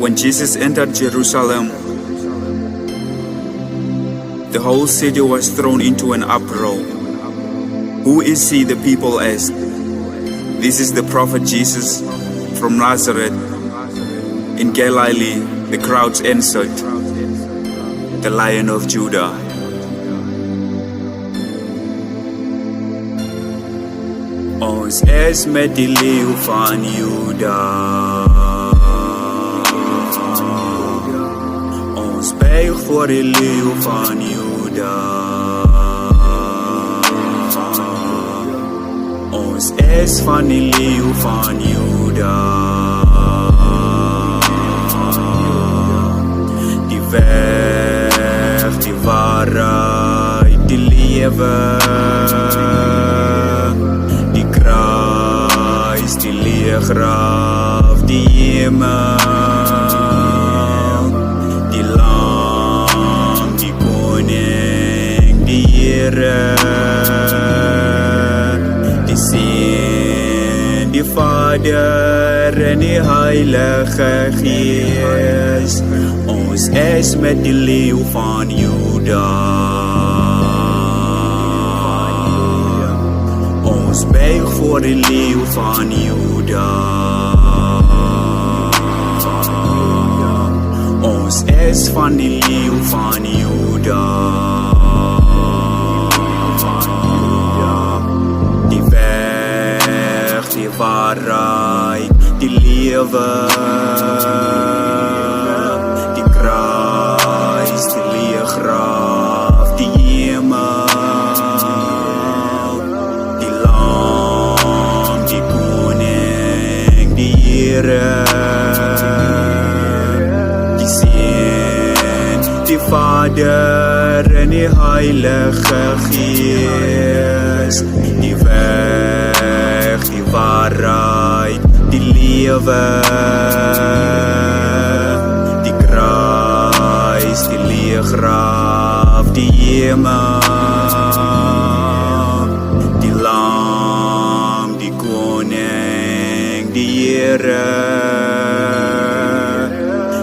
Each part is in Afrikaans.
When Jesus entered Jerusalem, the whole city was thrown into an uproar. "Who is he?" the people asked. "This is the prophet Jesus from Nazareth in Galilee," the crowds answered. "The Lion of Judah." Ons is met die leeuw van Juda. Ons buig voor die leeuw van Juda. Ons is van die leeuw van Juda. Die weg, die waarheid, die lewe. Die kruis, die leeggraf, die hemel. Die lam, die koning, die Here. Die Seun, die Vader en die Heilige Gees. Ons is met die leeuw van Juda. Ons buig voor die leeuw van Juda. Ons is van die leeuw van Juda. Die weg, die waarheid, die lewe. Die kruis, die leeggraf, die hemel. Die Seun, die Vader en die Heilige Gees. Die weg, die waarheid, die lewe. Die kruis, die leeggraf, die hemel. Die lam, die koning, die Here.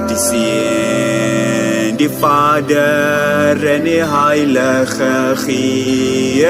Die Seun, die Vader en die Heilige Gees.